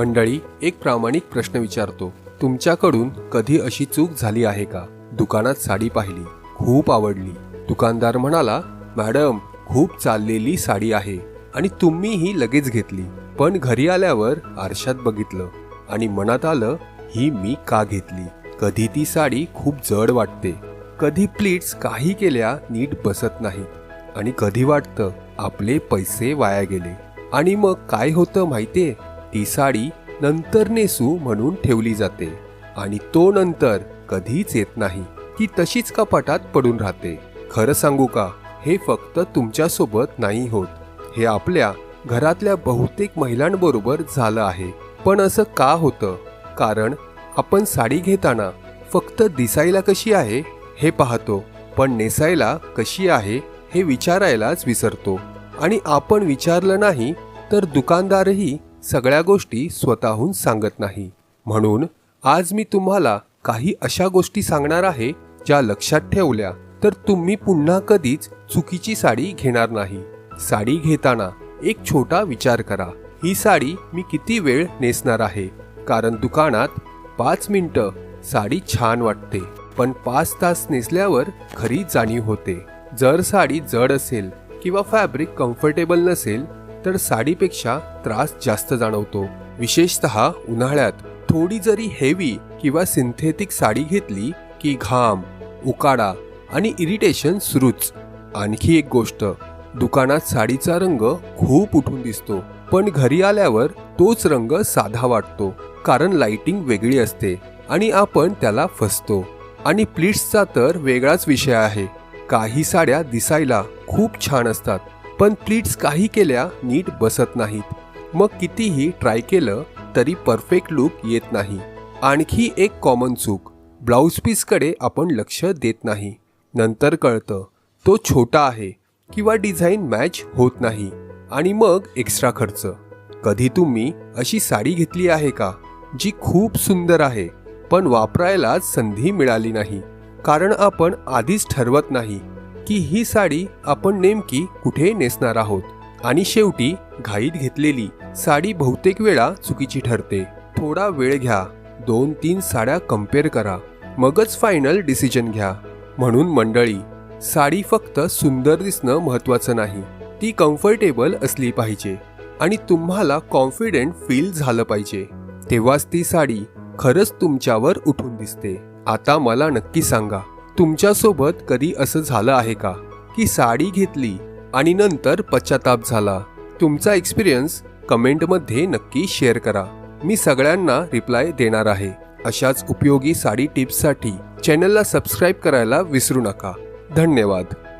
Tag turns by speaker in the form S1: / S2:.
S1: मंडळी, एक प्रामाणिक प्रश्न विचारतो. तुमच्याकडून कधी अशी चूक झाली आहे का? दुकानात साडी पाहिली, खूप आवडली. दुकानदार म्हणाला, मॅडम खूप चाललेली साडी आहे, आणि तुम्हीही लगेच घेतली. पण घरी आल्यावर आरशात बघितलं आणि मनात आलं, ही मी का घेतली? कधी ती साडी खूप जड वाटते, कधी प्लीट्स काही केल्या नीट बसत नाहीत, आणि कधी वाटतं आपले पैसे वाया गेले. आणि मग काय होतं माहितीये? ती साडी नंतर नेसू म्हणून ठेवली जाते, आणि तो नंतर कधीच येत नाही. ती तशीच कपाटात पडून राहते. खरं सांगू का, हे फक्त तुमच्यासोबत नाही होत, हे आपल्या घरातल्या बहुतेक महिलांबरोबर झालं आहे. पण असं का होतं? कारण आपण साडी घेताना फक्त दिसायला कशी आहे हे पाहतो, पण नेसायला कशी आहे हे विचारायलाच विसरतो. आणि आपण विचारलं नाही तर दुकानदारही सगळ्या गोष्टी स्वतःहून सांगत नाही. म्हणून आज मी तुम्हाला काही अशा गोष्टी सांगणार आहे, ज्या लक्षात ठेवल्या तर तुम्ही पुन्हा कधीच चुकीची साडी घेणार नाही. साडी घेताना एक छोटा विचार करा, ही साडी मी किती वेळ नेसणार आहे? कारण दुकानात 5 मिनिटं साडी छान वाटते, पण 5 तास नेसल्यावर खरी जाणीव होते. जर साडी जड असेल किंवा फॅब्रिक कम्फर्टेबल नसेल तर साडीपेक्षा त्रास जास्त जाणवतो. विशेषतः उन्हाळ्यात थोडी जरी हेवी किंवा सिंथेटिक साडी घेतली की घाम, उकाडा आणि इरिटेशन सुरूच. आणखी एक गोष्ट, दुकानात साडीचा रंग खूप उठून दिसतो, पण घरी आल्यावर तोच रंग साधा वाटतो, कारण लाइटिंग वेगळी असते आणि आपण त्याला फसतो. आणि प्लीट्सचा तर वेगळाच विषय आहे. काही साड्या दिसायला खूप छान असतात, पण प्लीट्स काही केल्या नीट बसत नाहीत. मग कितीही ट्राय केलं तरी परफेक्ट लुक येत नाही. आणखी एक कॉमन चूक, ब्लाउज पीसकडे आपण लक्ष देत नाही. नंतर कळतं तो छोटा आहे किंवा डिझाईन मॅच होत नाही, आणि मग एक्स्ट्रा खर्च. कधी तुम्ही अशी साडी घेतली आहे का जी खूप सुंदर आहे, पण वापरायलाच संधी मिळाली नाही, कारण आपण आधीच ठरवत नाही की ही साडी आपण नेमकी कुठे नेसणार आहोत, आणि शेवटी घाईत घेतलेली साडी बहुतेक वेळा चुकीची ठरते. थोडा वेळ घ्या, 2-3 साड्या कम्पेअर करा, मगच फायनल डिसिजन घ्या. म्हणून मंडळी, साडी फक्त सुंदर दिसणं महत्त्वाचं नाही, ती कम्फर्टेबल असली पाहिजे आणि तुम्हाला कॉन्फिडेंट फील झालं पाहिजे. तेव्हाच ती साडी खरंच तुमच्यावर उठून दिसते. आता मला नक्की सांगा, तुमच्यासोबत कधी असं झालं आहे का की साडी घेतली आणि नंतर पश्चाताप झाला? तुमचा एक्सपिरियन्स कमेंटमध्ये नक्की शेअर करा. मी सगळ्यांना रिप्लाय देणार आहे. अशाच उपयोगी साडी टिप्ससाठी चॅनलला सबस्क्राईब करायला विसरू नका. धन्यवाद.